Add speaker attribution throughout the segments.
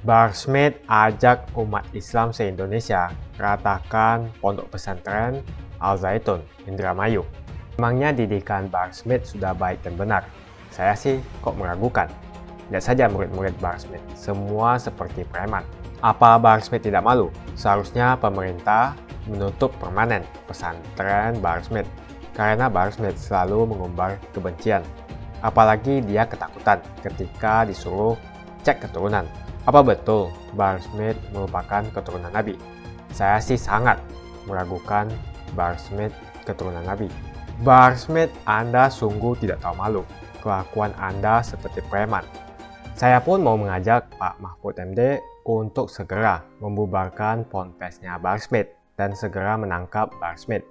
Speaker 1: Barsmith ajak umat Islam se-Indonesia ratakan Pondok Pesantren Al Zaitun, Indramayu. Memangnya didikan Barsmith sudah baik dan benar? Saya sih kok meragukan. Lihat saja murid-murid Barsmith, semua seperti preman. Apa Barsmith tidak malu? Seharusnya pemerintah menutup permanen pesantren Barsmith karena Barsmith selalu mengumbar kebencian. Apalagi dia ketakutan ketika disuruh cek keturunan. Apa betul Barsmith merupakan keturunan Nabi? Saya sih sangat meragukan Barsmith keturunan Nabi. Barsmith, Anda sungguh tidak tahu malu. Kelakuan Anda seperti preman. Saya pun mau mengajak Pak Mahfud MD untuk segera membubarkan ponpesnya Barsmith dan segera menangkap Barsmith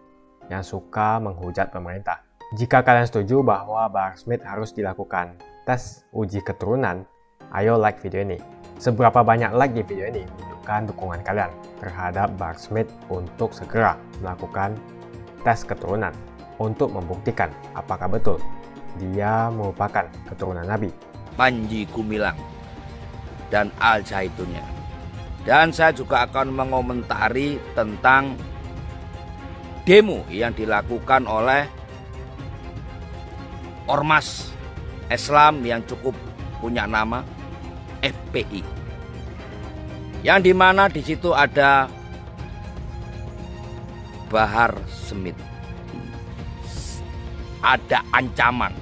Speaker 1: yang suka menghujat pemerintah. Jika kalian setuju bahwa Barsmith harus dilakukan tes uji keturunan, ayo like video ini. Seberapa banyak like di video ini menunjukkan dukungan kalian terhadap Barsmith untuk segera melakukan tes keturunan untuk membuktikan apakah betul dia merupakan keturunan Nabi.
Speaker 2: Panji Gumilang dan Al Zaitunnya. Dan saya juga akan mengomentari tentang demo yang dilakukan oleh ormas Islam yang cukup punya nama FPI, yang dimana di situ ada Bahar Smith, ada ancaman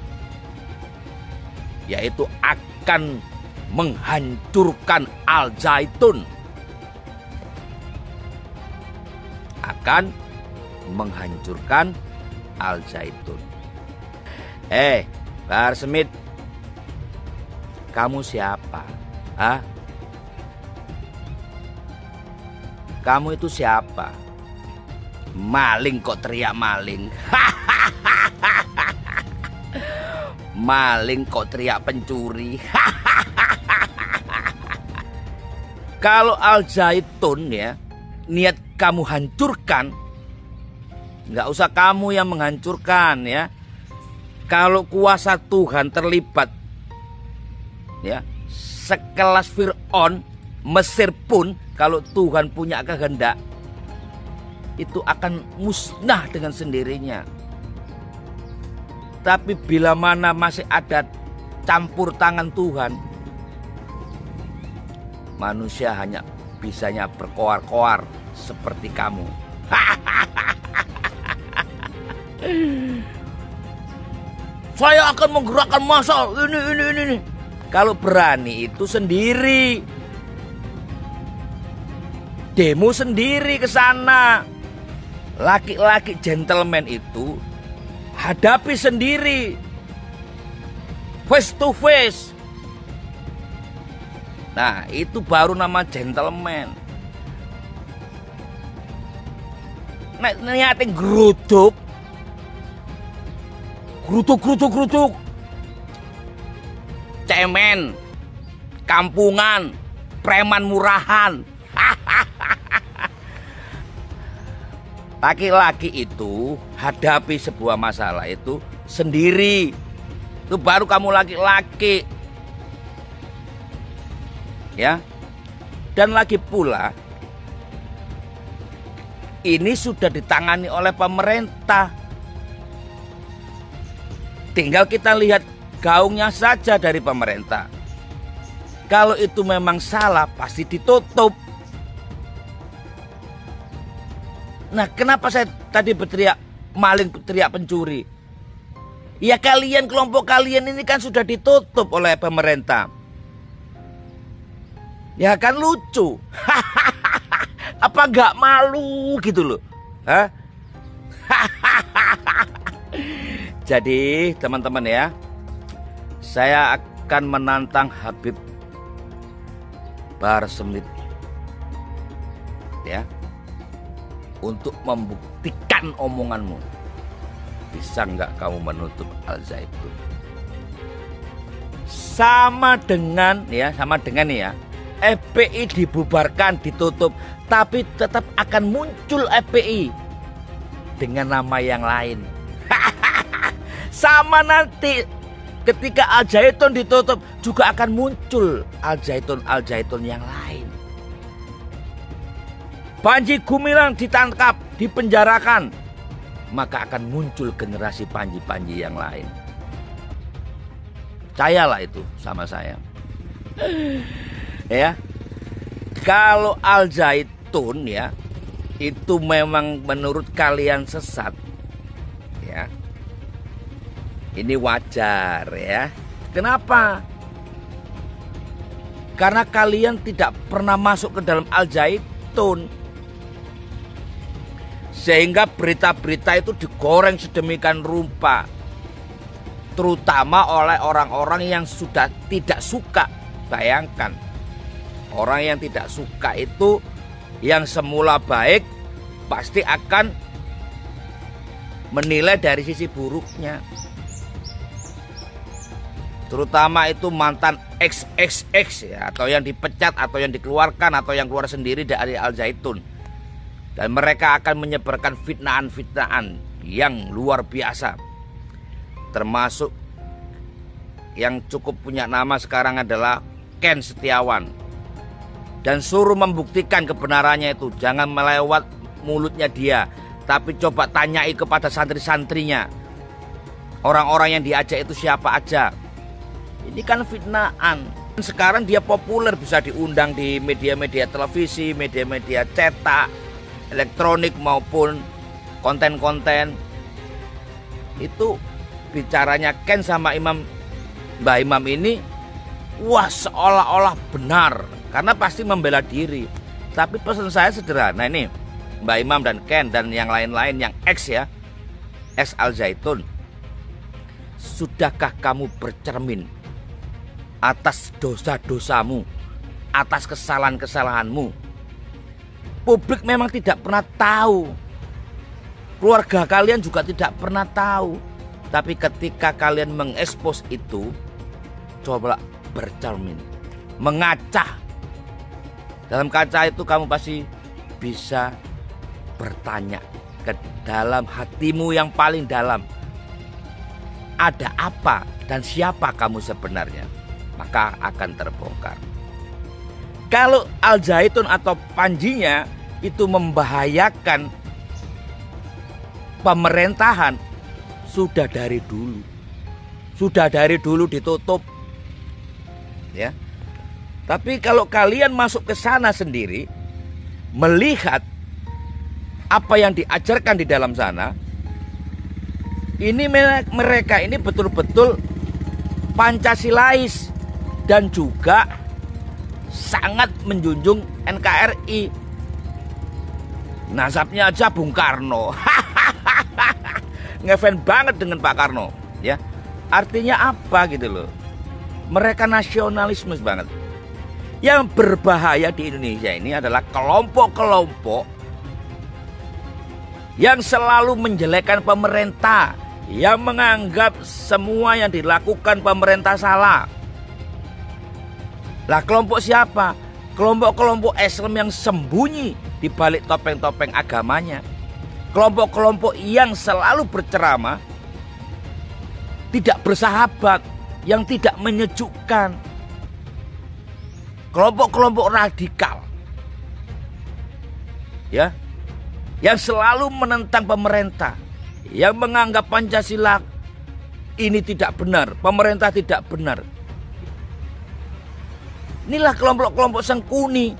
Speaker 2: yaitu akan menghancurkan Al Zaitun, akan menghancurkan Al Zaitun. Bahar Smith, kamu siapa? Kamu itu siapa? Maling kok teriak maling. Maling kok teriak pencuri. Kalau Al Zaitun ya, niat kamu hancurkan, nggak usah kamu yang menghancurkan ya. Kalau kuasa Tuhan terlibat ya, sekelas Fir'aun, Mesir pun kalau Tuhan punya kehendak itu akan musnah dengan sendirinya. Tapi bila mana masih ada campur tangan Tuhan, manusia hanya bisanya berkoar-koar seperti kamu. Saya akan menggerakkan massa ini. Kalau berani itu sendiri, demo sendiri ke sana. Laki-laki gentleman itu hadapi sendiri, face to face. Nah, itu baru nama gentleman. Nek niate geruduk, cemen, kampungan, preman murahan. Laki-laki itu hadapi sebuah masalah itu sendiri. Itu baru kamu laki-laki. Ya. Dan lagi pula ini sudah ditangani oleh pemerintah. Tinggal kita lihat gaungnya saja dari pemerintah. Kalau itu memang salah, pasti ditutup. Nah, kenapa saya tadi berteriak maling, teriak pencuri? Ya kalian, kelompok kalian ini kan sudah ditutup oleh pemerintah. Ya kan lucu. Apa nggak malu gitu loh? Jadi teman-teman ya, saya akan menantang Habib Bahar Smith ya, untuk membuktikan omonganmu. Bisa nggak kamu menutup Al Zaitun? Sama dengan ya, FPI dibubarkan, ditutup, tapi tetap akan muncul FPI dengan nama yang lain. Sama nanti ketika Al Zaitun ditutup juga akan muncul Al Zaitun yang lain. Panji Gumilang ditangkap, dipenjarakan, maka akan muncul generasi Panji-Panji yang lain. Percayalah itu sama saya. Ya, kalau Al Zaitun ya itu memang menurut kalian sesat, ya ini wajar ya. Kenapa? Karena kalian tidak pernah masuk ke dalam Al Zaitun, sehingga berita-berita itu digoreng sedemikian rupa, terutama oleh orang-orang yang sudah tidak suka. Bayangkan, orang yang tidak suka itu yang semula baik pasti akan menilai dari sisi buruknya. Terutama itu mantan XXX ya, atau yang dipecat atau yang dikeluarkan atau yang keluar sendiri dari Al Zaitun. Dan mereka akan menyebarkan fitnahan-fitnahan yang luar biasa. Termasuk yang cukup punya nama sekarang adalah Ken Setiawan. Dan suruh membuktikan kebenarannya itu. Jangan melewat mulutnya dia, tapi coba tanyai kepada santri-santrinya. Orang-orang yang diajak itu siapa aja. Ini kan fitnahan. Sekarang dia populer, bisa diundang di media-media televisi, media-media cetak, elektronik maupun konten-konten. Itu bicaranya Ken sama Mbah Imam ini, wah seolah-olah benar, karena pasti membela diri. Tapi pesan saya sederhana ini, Mbah Imam dan Ken dan yang lain-lain yang ex ya, ex Al Zaitun. Sudahkah kamu bercermin atas dosa-dosamu, atas kesalahan-kesalahanmu? Publik memang tidak pernah tahu, keluarga kalian juga tidak pernah tahu. Tapi ketika kalian mengekspos itu, coba bercermin, mengaca. Dalam kaca itu kamu pasti bisa bertanya ke dalam hatimu yang paling dalam, ada apa dan siapa kamu sebenarnya? Maka akan terbongkar. Kalau Al Zaitun atau Panjinya itu membahayakan pemerintahan, sudah dari dulu ditutup ya. Tapi kalau kalian masuk ke sana sendiri, melihat apa yang diajarkan di dalam sana, ini mereka ini betul-betul Pancasilais dan juga sangat menjunjung NKRI. Nasabnya aja Bung Karno. Ngefans banget dengan Pak Karno ya. Artinya apa gitu loh, mereka nasionalisme banget. Yang berbahaya di Indonesia ini adalah kelompok-kelompok yang selalu menjelekkan pemerintah, yang menganggap semua yang dilakukan pemerintah salah. Lah kelompok siapa? Kelompok-kelompok Islam yang sembunyi di balik topeng-topeng agamanya. Kelompok-kelompok yang selalu berceramah tidak bersahabat, yang tidak menyejukkan. Kelompok-kelompok radikal ya, yang selalu menentang pemerintah, yang menganggap Pancasila ini tidak benar, pemerintah tidak benar. Inilah kelompok-kelompok sengkuni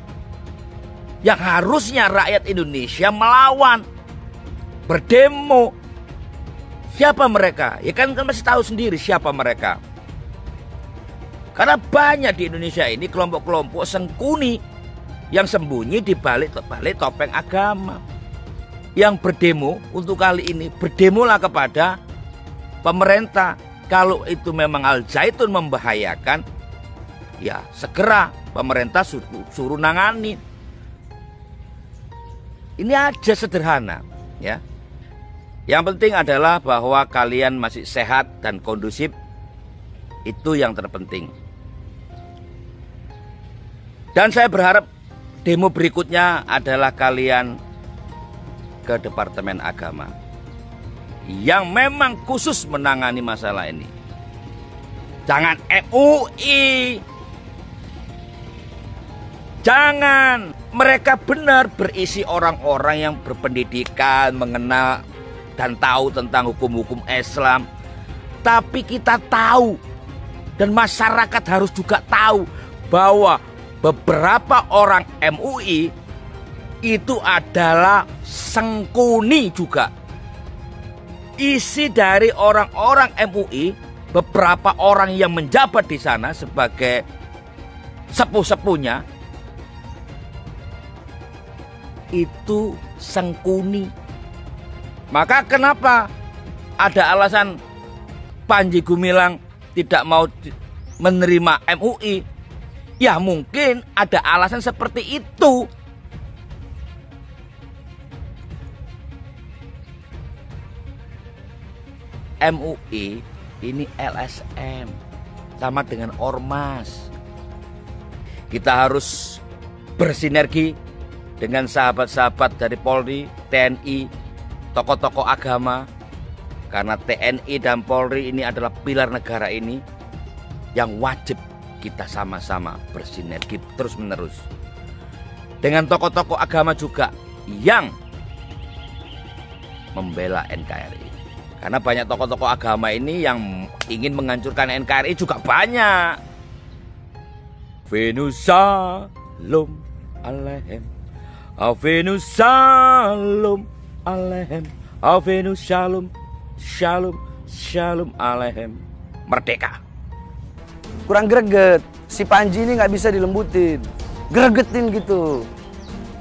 Speaker 2: yang harusnya rakyat Indonesia melawan, berdemo. Siapa mereka? Ya kan masih tahu sendiri siapa mereka. Karena banyak di Indonesia ini kelompok-kelompok sengkuni yang sembunyi di balik topeng agama. Yang berdemo untuk kali ini, berdemolah kepada pemerintah. Kalau itu memang Al Zaitun membahayakan, ya segera pemerintah suruh nangani. Ini aja sederhana ya. Yang penting adalah bahwa kalian masih sehat dan kondusif. Itu yang terpenting. Dan saya berharap demo berikutnya adalah kalian ke Departemen Agama yang memang khusus menangani masalah ini. Jangan MUI. Jangan. Mereka benar berisi orang-orang yang berpendidikan, mengenal dan tahu tentang hukum-hukum Islam. Tapi kita tahu, dan masyarakat harus juga tahu, bahwa beberapa orang MUI itu adalah sengkuni juga. Isi dari orang-orang MUI, beberapa orang yang menjabat di sana sebagai sepuh-sepuhnya, itu sengkuni. Maka kenapa ada alasan Panji Gumilang tidak mau menerima MUI? Ya mungkin ada alasan seperti itu. MUI ini LSM, sama dengan ormas. Kita harus bersinergi dengan sahabat-sahabat dari Polri, TNI, tokoh-tokoh agama. Karena TNI dan Polri ini adalah pilar negara ini yang wajib kita sama-sama bersinergi terus-menerus. Dengan tokoh-tokoh agama juga yang membela NKRI. Karena banyak tokoh-tokoh agama ini yang ingin menghancurkan NKRI juga banyak. Venus Shalom Alehem. Venus Shalom Alehem. Venus Shalom Shalom Shalom Alehem. Merdeka.
Speaker 3: Kurang greget. Si Panji ini nggak bisa dilembutin, gregetin gitu.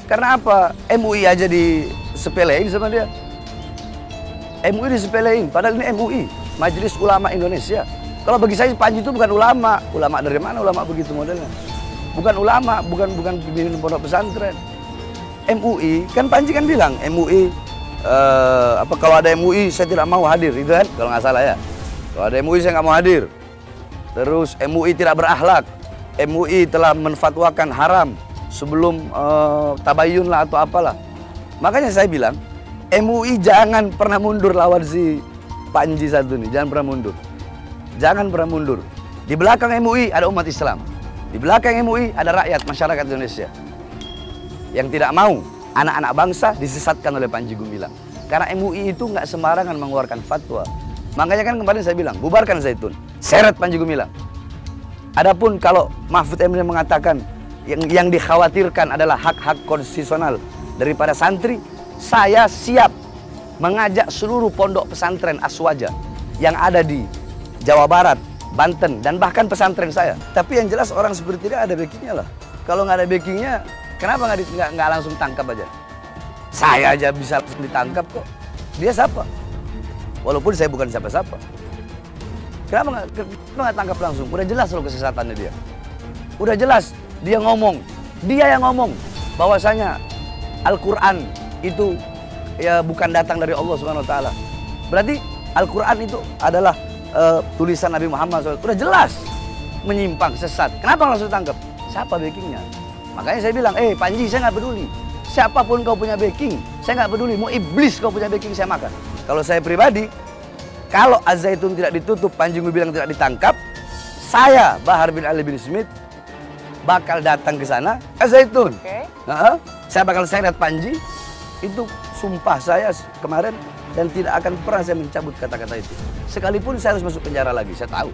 Speaker 3: Karena apa? MUI aja disepelein sama dia. MUI disepelein, padahal ini MUI, Majelis Ulama Indonesia. Kalau bagi saya Panji itu bukan ulama. Ulama dari mana ulama begitu modelnya? Bukan ulama, bukan pimpinan pondok pesantren. MUI, kan Panji kan bilang MUI kalau ada MUI saya tidak mau hadir, itu kan? Kalau nggak salah ya. Kalau ada MUI saya nggak mau hadir. Terus MUI tidak berakhlak. MUI telah menfatwakan haram sebelum tabayun lah atau apalah. Makanya saya bilang MUI jangan pernah mundur lawan si Panji satu nih, jangan pernah mundur. Jangan pernah mundur. Di belakang MUI ada umat Islam. Di belakang MUI ada rakyat, masyarakat Indonesia yang tidak mau anak-anak bangsa disesatkan oleh Panji Gumilang. Karena MUI itu nggak sembarangan mengeluarkan fatwa. Makanya kan kemarin saya bilang, bubarkan Zaitun, seret Panji Gumilang. Adapun kalau Mahfud MD mengatakan yang dikhawatirkan adalah hak-hak konstitusional daripada santri, saya siap mengajak seluruh pondok pesantren Aswaja yang ada di Jawa Barat, Banten, dan bahkan pesantren saya. Tapi yang jelas orang seperti dia ada backingnya lah. Kalau nggak ada backingnya, kenapa nggak langsung tangkap aja? Saya aja bisa langsung ditangkap kok. Dia siapa? Walaupun saya bukan siapa-siapa. Kenapa nggak tangkap langsung? Udah jelas loh kesesatannya dia. Udah jelas dia ngomong. Dia yang ngomong bahwasanya Al-Quran itu ya bukan datang dari Allah Subhanahu Wa Taala. Berarti Al-Quran itu adalah tulisan Nabi Muhammad SAW. Udah jelas menyimpang, sesat. Kenapa langsung tangkap? Siapa backingnya? Makanya saya bilang, Panji, saya nggak peduli. Siapapun kau punya backing, saya nggak peduli. Mau iblis kau punya backing, saya makan. Kalau saya pribadi, kalau Az-Zaitun tidak ditutup, Panji Gumilang tidak ditangkap, saya Bahar bin Ali bin Smith bakal datang ke sana, Az-Zaitun. Saya bakal seret Panji. Itu sumpah saya kemarin, dan tidak akan pernah saya mencabut kata-kata itu. Sekalipun saya harus masuk penjara lagi, saya tahu.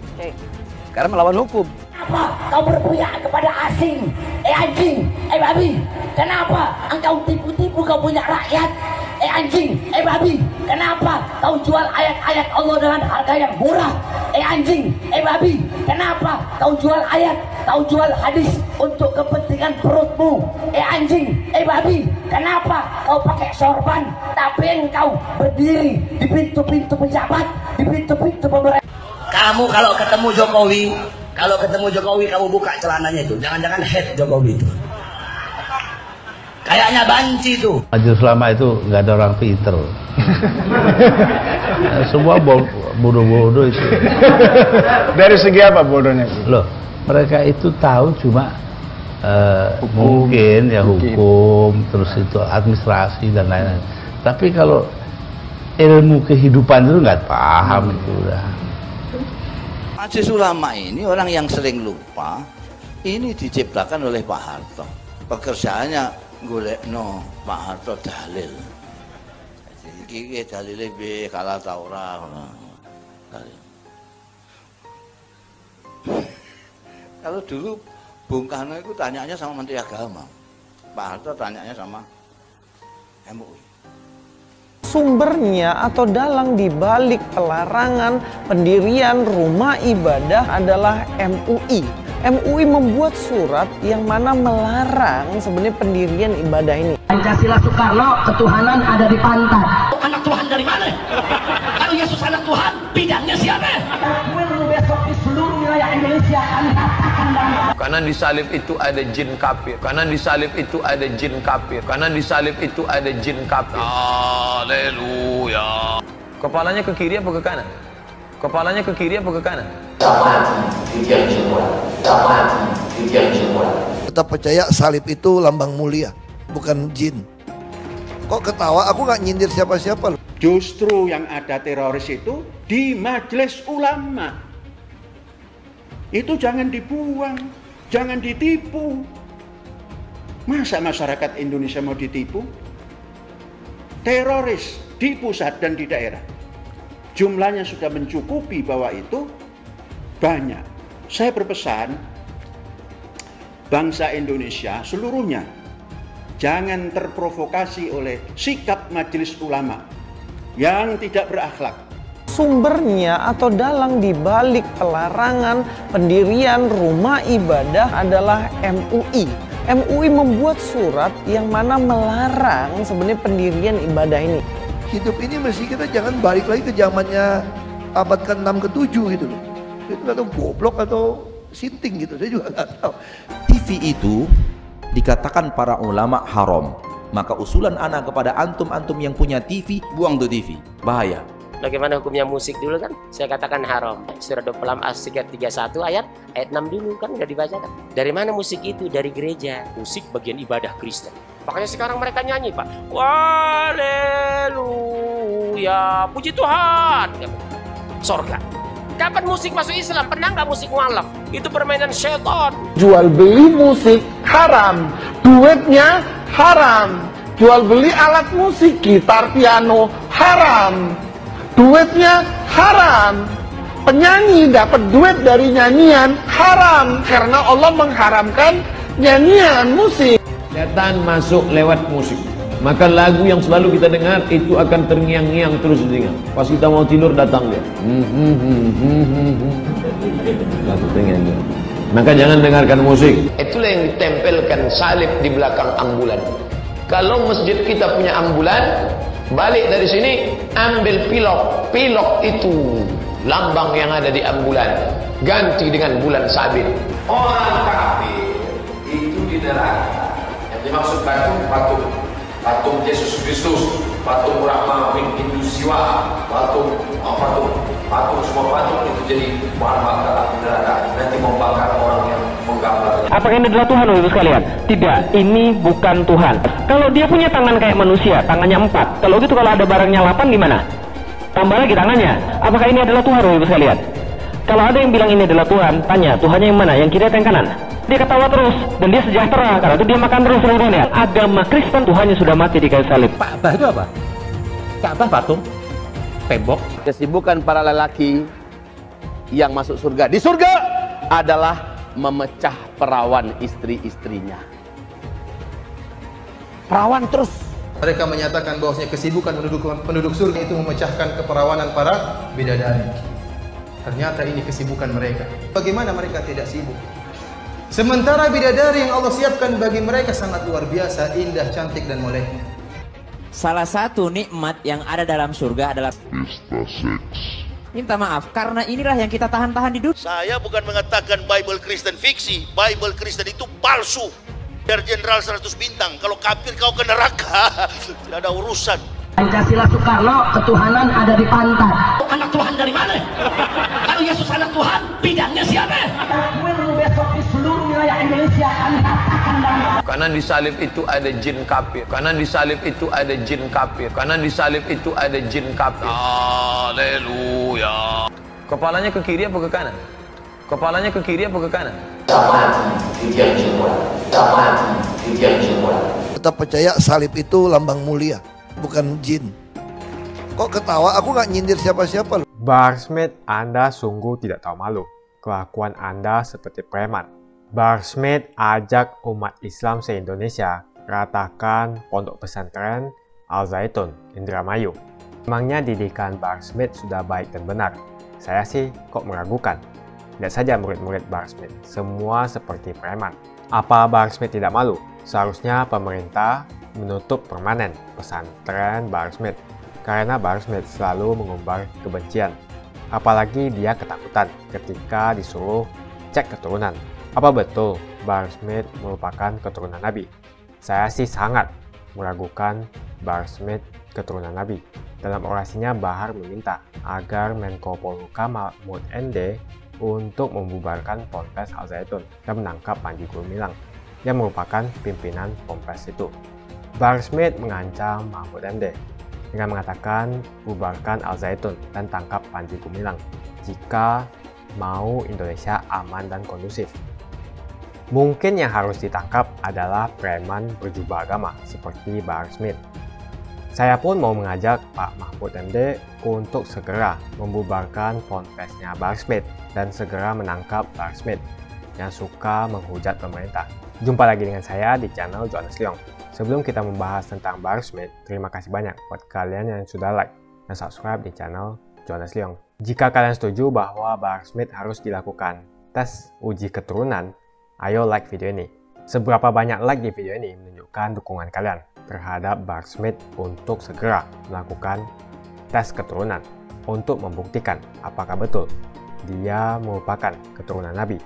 Speaker 3: Karena melawan hukum.
Speaker 4: Kenapa kau berpihak kepada asing? Anjing, babi. Kenapa engkau tipu-tipu kau punya rakyat? Anjing, babi. Kenapa kau jual ayat-ayat Allah dengan harga yang murah? Anjing, babi. Kenapa kau jual ayat, kau jual hadis untuk kepentingan perutmu? Anjing, babi. Kenapa kau pakai sorban tapi engkau berdiri di pintu-pintu pejabat, di pintu-pintu pemerintah? Kamu kalau ketemu Jokowi, kamu buka celananya itu. Jangan-jangan head Jokowi itu. Kayaknya banci itu.
Speaker 5: Majelis Ulama itu nggak ada orang pinter. Semua bodoh-bodoh itu.
Speaker 6: Dari segi apa bodohnya?
Speaker 5: Loh, mereka itu tahu cuma mungkin ya hukum, terus itu administrasi dan lain-lain. Tapi kalau ilmu kehidupan itu nggak paham itu udah.
Speaker 7: Majelis Ulama ini orang yang sering lupa, ini diciptakan oleh Pak Harto. pekerjaannya golekno Pak Harto dalil. Iki dalile piye kalah ta ora ngono. Kalau dulu Bung Karno itu tanyanya sama Menteri Agama, Pak Harto tanyanya sama MUI.
Speaker 8: Sumbernya atau dalang dibalik pelarangan pendirian rumah ibadah adalah MUI. MUI membuat surat yang mana melarang sebenarnya pendirian ibadah ini.
Speaker 4: Pancasila Soekarno, ketuhanan ada di pantat. Anak Tuhan dari mana? Kalau Yesus anak Tuhan, bidangnya siapa? Besok di seluruh wilayah Indonesia kami katakan
Speaker 9: karena di salib itu ada jin kafir. Karena di salib itu ada jin kafir. Karena di salib itu ada jin kafir. Haleluya. Kepalanya ke kiri apa ke kanan? Kepalanya ke kiri apa ke kanan?
Speaker 10: Kita percaya salib itu lambang mulia, bukan jin. Kok ketawa? Aku nggak nyindir siapa-siapa.
Speaker 11: Justru yang ada teroris itu di majelis ulama. Itu jangan dibuang, jangan ditipu. Masa masyarakat Indonesia mau ditipu? Teroris di pusat dan di daerah, jumlahnya sudah mencukupi bahwa itu banyak. Saya berpesan, bangsa Indonesia seluruhnya jangan terprovokasi oleh sikap majelis ulama yang tidak berakhlak.
Speaker 8: Sumbernya atau dalang dibalik pelarangan pendirian rumah ibadah adalah MUI. MUI membuat surat yang mana melarang sebenarnya pendirian ibadah ini.
Speaker 10: Hidup ini mesti kita jangan balik lagi ke zamannya abad ke-6 ke-7 gitu loh. Itu nggak tahu goblok atau sinting gitu, saya juga nggak tahu.
Speaker 12: TV itu dikatakan para ulama haram. Maka usulan anak kepada antum-antum yang punya TV, buang tuh TV, bahaya.
Speaker 13: Bagaimana hukumnya musik dulu kan? Saya katakan haram. Surah 26 As-Sighat 31 ayat 6 dulu kan udah dibacakan. Dari mana musik itu? Dari gereja. Musik bagian ibadah Kristen. Makanya sekarang mereka nyanyi, Pak. Haleluya, puji Tuhan. Sorga. Kapan musik masuk Islam? Pernah nggak musik mualaf? Itu permainan syaitan.
Speaker 14: Jual beli musik haram, duitnya haram. Jual beli alat musik, gitar, piano haram. Duitnya haram. Penyanyi dapat duit dari nyanyian haram karena Allah mengharamkan nyanyian musik.
Speaker 15: Setan masuk lewat musik. Maka lagu yang selalu kita dengar itu akan terngiang-ngiang terus di telinga. Pas kita mau tidur datang dia. Lagu terngiang-ngiang. Maka jangan dengarkan musik.
Speaker 9: Itulah yang ditempelkan salib di belakang ambulan. Kalau masjid kita punya ambulan, balik dari sini ambil pilok. Pilok itu lambang yang ada di ambulan. Ganti dengan bulan sabit. Orang kafir itu di neraka. Yang dimaksud patung Yesus Kristus, patung Brahma, Hindu Siwa, patung semua patung itu jadi bahan bakar api neraka. Nanti membakar orang yang menggambar.
Speaker 16: Apakah ini adalah Tuhan, Bapak sekalian? Tidak, ini bukan Tuhan. Kalau dia punya tangan kayak manusia, tangannya 4. Kalau gitu kalau ada barangnya 8 gimana? Tambah lagi tangannya. Apakah ini adalah Tuhan, Bapak sekalian? Kalau ada yang bilang ini adalah Tuhan, tanya Tuhannya yang mana? Yang kiri atau yang kanan? Dia ketawa terus dan dia sejahtera karena itu dia makan terus seluruhnya. Agama Kristen Tuhannya sudah mati di kayu salib.
Speaker 12: Ka'bah itu apa? Ka'bah patung, tembok.
Speaker 17: Kesibukan para lelaki yang masuk surga di surga adalah memecah perawan istri-istrinya. Perawan terus.
Speaker 18: Mereka menyatakan bahwasanya kesibukan penduduk surga itu memecahkan keperawanan para bidadari. Ternyata ini kesibukan mereka. Bagaimana mereka tidak sibuk? Sementara bidadari yang Allah siapkan bagi mereka sangat luar biasa, indah, cantik, dan moleknya.
Speaker 19: Salah satu nikmat yang ada dalam surga adalah
Speaker 20: pesta seks.
Speaker 19: Minta maaf, karena inilah yang kita tahan-tahan di dunia.
Speaker 21: Saya bukan mengatakan Bible Kristen fiksi. Bible Kristen itu palsu. Biar jenderal 100 bintang. Kalau kafir kau ke neraka. Tidak ada urusan.
Speaker 4: Pancasila Soekarno, ketuhanan ada di pantat. Anak Tuhan dari mana? Kalau Yesus anak Tuhan, bidangnya siapa? Besok di seluruh wilayah Indonesia kami katakan dalam.
Speaker 9: Karena di salib itu ada jin kafir. Karena di salib itu ada jin kafir. Karena di salib itu ada jin kafir. Haleluya. Kepalanya ke kiri apa ke kanan? Kepalanya ke kiri apa ke kanan?
Speaker 20: Mati di tiang semua. Mati
Speaker 9: Demikian semua.
Speaker 10: Tetap percaya salib itu lambang mulia, bukan jin. Kok ketawa? Aku nggak nyindir siapa-siapa loh.
Speaker 1: Barsmed, Anda sungguh tidak tahu malu. Kelakuan Anda seperti preman. Barsmed ajak umat Islam se-Indonesia ratakan pondok pesantren Al-Zaitun, Indramayu. Memangnya didikan Barsmed sudah baik dan benar? Saya sih kok meragukan. Lihat saja murid-murid Barsmed, semua seperti preman. Apa Barsmed tidak malu? Seharusnya pemerintah menutup permanen pesantren Barsmed karena Barsmed selalu mengumbar kebencian. Apalagi dia ketakutan ketika disuruh cek keturunan. Apa betul Barsmed merupakan keturunan Nabi? Saya sih sangat meragukan Barsmed keturunan Nabi. Dalam orasinya, Bahar meminta agar Menko Polhukam Mahfud MD untuk membubarkan Ponpes Al-Zaitun dan menangkap Panji Gumilang yang merupakan pimpinan Ponpes itu. Barsmed mengancam Mahfud MD dengan mengatakan bubarkan Al-Zaitun dan tangkap Panji Gumilang jika mau Indonesia aman dan kondusif. Mungkin yang harus ditangkap adalah preman berjubah agama seperti Barsmed. Saya pun mau mengajak Pak Mahfud MD untuk segera membubarkan ponpesnya Barsmed dan segera menangkap Barsmed yang suka menghujat pemerintah. Jumpa lagi dengan saya di channel Johannes Leong. Sebelum kita membahas tentang Barsmed, terima kasih banyak buat kalian yang sudah like dan subscribe di channel Johannes Leong. Jika kalian setuju bahwa Barsmed harus dilakukan tes uji keturunan, ayo like video ini. Seberapa banyak like di video ini menunjukkan dukungan kalian terhadap Barsmed untuk segera melakukan tes keturunan untuk membuktikan apakah betul dia merupakan keturunan Nabi.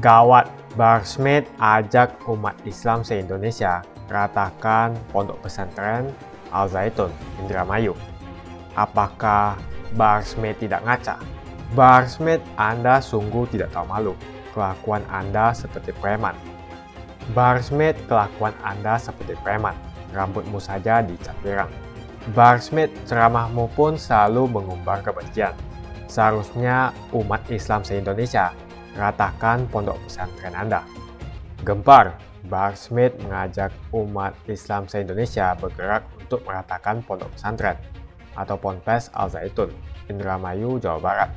Speaker 1: Gawat, Barsmed ajak umat Islam se-Indonesia ratakan pondok pesantren Al-Zaitun, Indramayu. Apakah Barsmed tidak ngaca? Barsmed, Anda sungguh tidak tahu malu. Kelakuan Anda seperti preman. Barsmed, kelakuan Anda seperti preman. Rambutmu saja dicat pirang. Barsmed, ceramahmu pun selalu mengumbar kebencian. Seharusnya umat Islam se-Indonesia ratakan pondok pesantren Anda. Gempar, Barsmed mengajak umat Islam se-Indonesia bergerak untuk meratakan pondok pesantren atau Ponpes Al-Zaitun, Indramayu, Jawa Barat.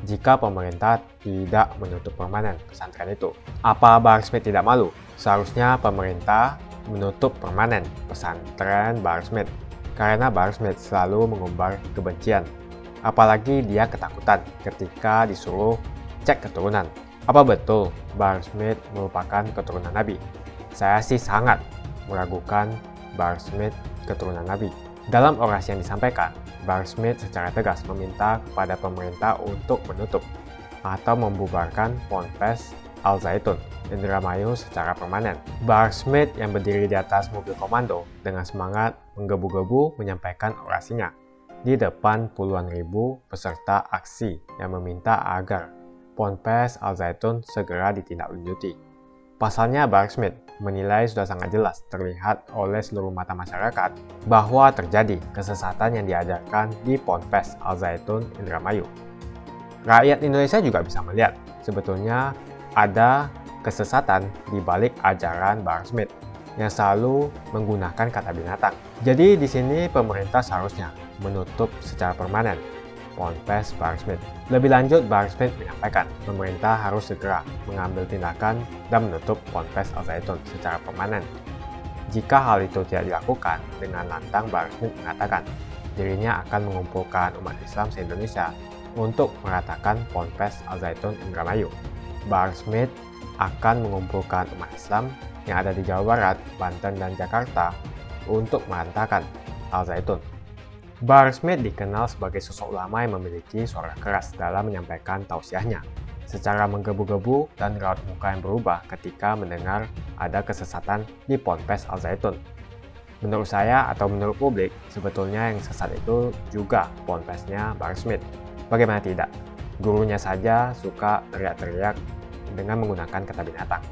Speaker 1: Jika pemerintah tidak menutup permanen pesantren itu. Apa Barsmed tidak malu? Seharusnya pemerintah menutup permanen pesantren Barsmed karena Barsmed selalu mengumbar kebencian. Apalagi dia ketakutan ketika disuruh cek keturunan. Apa betul Barsmed merupakan keturunan Nabi? Saya sih sangat meragukan Barsmed keturunan Nabi. Dalam orasi yang disampaikan, Barsmed secara tegas meminta kepada pemerintah untuk menutup atau membubarkan Ponpes Al-Zaitun, Indramayu secara permanen. Barsmed yang berdiri di atas mobil komando dengan semangat menggebu-gebu menyampaikan orasinya di depan puluhan ribu peserta aksi yang meminta agar Ponpes Al-Zaitun segera ditindaklanjuti. Pasalnya, Barsmed menilai sudah sangat jelas terlihat oleh seluruh mata masyarakat bahwa terjadi kesesatan yang diajarkan di Ponpes Al-Zaitun, Indramayu. Rakyat Indonesia juga bisa melihat sebetulnya ada kesesatan di balik ajaran Barsmed yang selalu menggunakan kata binatang. Jadi di sini pemerintah seharusnya menutup secara permanen Ponpes Barsmed. Lebih lanjut, Barsmed menyampaikan pemerintah harus segera mengambil tindakan dan menutup Ponpes Al-Zaitun secara permanen. Jika hal itu tidak dilakukan, dengan lantang Barsmed mengatakan dirinya akan mengumpulkan umat Islam se-Indonesia untuk meratakan Ponpes Al-Zaitun Indramayu. Barsmed akan mengumpulkan umat Islam yang ada di Jawa Barat, Banten, dan Jakarta untuk meratakan Al-Zaitun. Barsmed dikenal sebagai sosok ulama yang memiliki suara keras dalam menyampaikan tausiahnya, secara menggebu-gebu dan raut muka yang berubah ketika mendengar ada kesesatan di Ponpes Al-Zaitun. Menurut saya atau menurut publik, sebetulnya yang sesat itu juga ponpesnya Barsmed. Bagaimana tidak? Gurunya saja suka teriak-teriak dengan menggunakan kata binatang.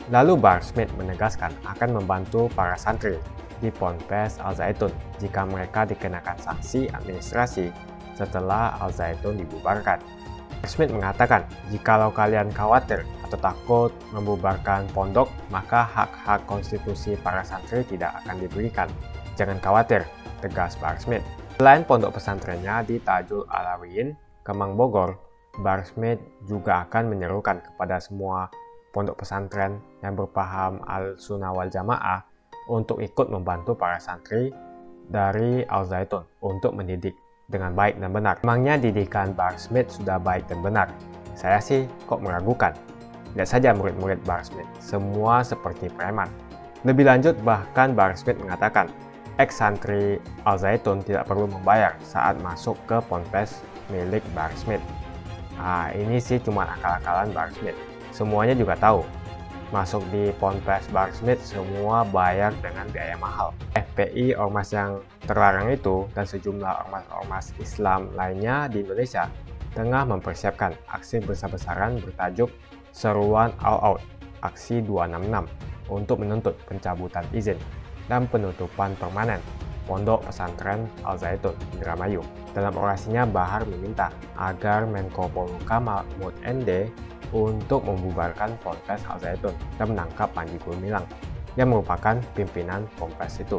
Speaker 1: Lalu Barsmed menegaskan akan membantu para santri di Ponpes Al-Zaitun jika mereka dikenakan sanksi administrasi setelah Al-Zaitun dibubarkan. Smith mengatakan, jikalau kalian khawatir atau takut membubarkan pondok, maka hak-hak konstitusi para santri tidak akan diberikan. Jangan khawatir, tegas Bahar Smith. Selain pondok pesantrennya di Tajul Alawiyin, Kemang Bogor, Bahar Smith juga akan menyerukan kepada semua pondok pesantren yang berpaham Al-Sunnah wal Jamaah untuk ikut membantu para santri dari Al-Zaitun untuk mendidik dengan baik dan benar. Memangnya didikan Bahar Smith sudah baik dan benar? Saya sih kok meragukan. Lihat saja murid-murid Bahar Smith, semua seperti preman. Lebih lanjut, bahkan Bahar Smith mengatakan, ex-santri Al-Zaitun tidak perlu membayar saat masuk ke ponpes milik Bahar Smith. Ini sih cuma akal-akalan Bahar Smith. Semuanya juga tahu, masuk di ponpes Bahar Smith semua bayar dengan biaya mahal. FPI, ormas yang terlarang itu, dan sejumlah ormas-ormas Islam lainnya di Indonesia tengah mempersiapkan aksi besar-besaran bertajuk Seruan All Out Aksi 266 untuk menuntut pencabutan izin dan penutupan permanen Pondok Pesantren Al-Zaitun Indramayu. Dalam orasinya, Bahar meminta agar Menko Polhukam Mahfud MD untuk membubarkan Ponpes Al-Zaitun dan menangkap Panji Gumilang yang merupakan pimpinan Ponpes itu.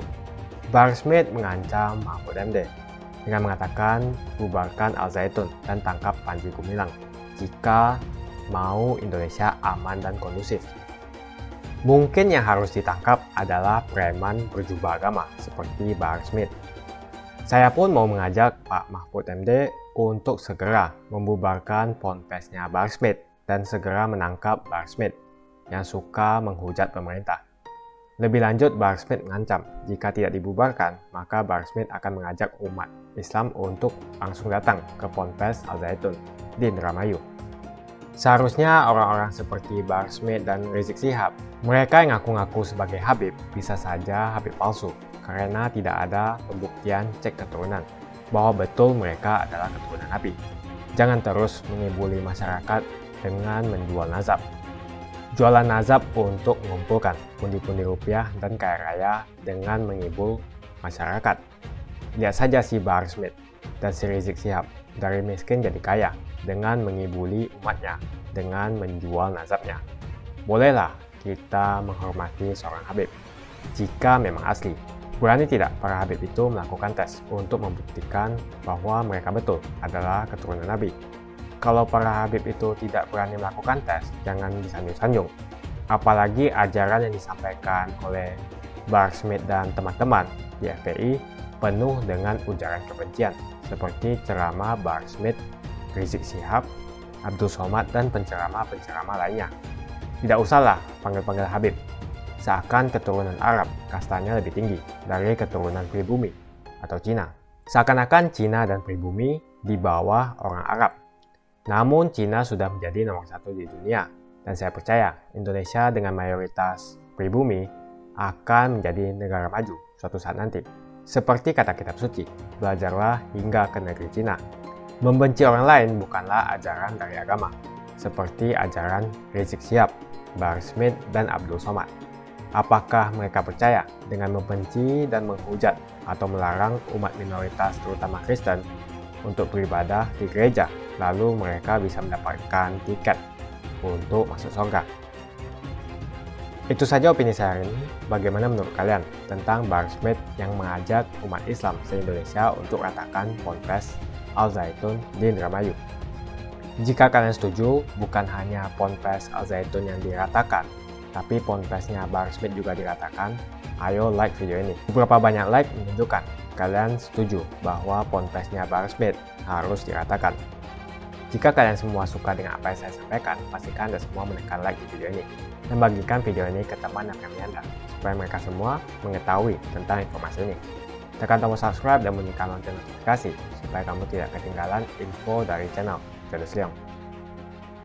Speaker 1: Bahar Smith mengancam Mahfud MD dengan mengatakan bubarkan Al-Zaitun dan tangkap Panji Gumilang jika mau Indonesia aman dan kondusif. Mungkin yang harus ditangkap adalah preman berjubah agama seperti Bahar Smith. Saya pun mau mengajak Pak Mahfud MD untuk segera membubarkan ponpesnya Bahar Smith dan segera menangkap Bahar Smith yang suka menghujat pemerintah. Lebih lanjut, Bahar Smith mengancam jika tidak dibubarkan, maka Bahar Smith akan mengajak umat Islam untuk langsung datang ke Ponpes Al-Zaitun di Indramayu. Seharusnya orang-orang seperti Bahar Smith dan Rizik Syihab, mereka yang ngaku-ngaku sebagai Habib, bisa saja Habib palsu karena tidak ada pembuktian cek keturunan bahwa betul mereka adalah keturunan Nabi. Jangan terus mengibuli masyarakat dengan menjual nazab. Jualan nazab untuk mengumpulkan pundi-pundi rupiah dan kaya raya dengan mengibul masyarakat. Lihat saja si Bahar Smith dan si Rizik Syihab dari miskin jadi kaya dengan mengibuli umatnya dengan menjual nazabnya. Bolehlah kita menghormati seorang Habib jika memang asli. Berani tidak para Habib itu melakukan tes untuk membuktikan bahwa mereka betul adalah keturunan Nabi? Kalau para Habib itu tidak berani melakukan tes, jangan disanjung-sanjung. Apalagi ajaran yang disampaikan oleh Bahar Smith dan teman-teman di FPI penuh dengan ujaran kebencian, seperti ceramah Bahar Smith, Rizik Syihab, Abdul Somad, dan penceramah-penceramah lainnya. Tidak usahlah panggil-panggil Habib, seakan keturunan Arab kastanya lebih tinggi dari keturunan pribumi atau Cina. Seakan-akan Cina dan pribumi di bawah orang Arab. Namun Cina sudah menjadi nomor satu di dunia, dan saya percaya Indonesia dengan mayoritas pribumi akan menjadi negara maju suatu saat nanti. Seperti kata kitab suci, belajarlah hingga ke negeri Cina. Membenci orang lain bukanlah ajaran dari agama, seperti ajaran Rizik Syihab, Bahar Smith, dan Abdul Somad. Apakah mereka percaya dengan membenci dan menghujat atau melarang umat minoritas terutama Kristen untuk beribadah di gereja, lalu mereka bisa mendapatkan tiket untuk masuk surga? Itu saja opini saya hari ini. Bagaimana menurut kalian tentang Bahar Smith yang mengajak umat Islam se-Indonesia untuk ratakan Ponpes Al-Zaitun di Indramayu? Jika kalian setuju, bukan hanya Ponpes Al-Zaitun yang diratakan, tapi ponpesnya Bahar Smith juga diratakan, ayo like video ini. Beberapa banyak like menunjukkan kalian setuju bahwa ponpesnya Bahar Smith harus diratakan. Jika kalian semua suka dengan apa yang saya sampaikan, pastikan Anda semua menekan like di video ini dan bagikan video ini ke teman dan family Anda supaya mereka semua mengetahui tentang informasi ini. Tekan tombol subscribe dan bunyikan lonceng notifikasi supaya kamu tidak ketinggalan info dari channel Jodos Leong.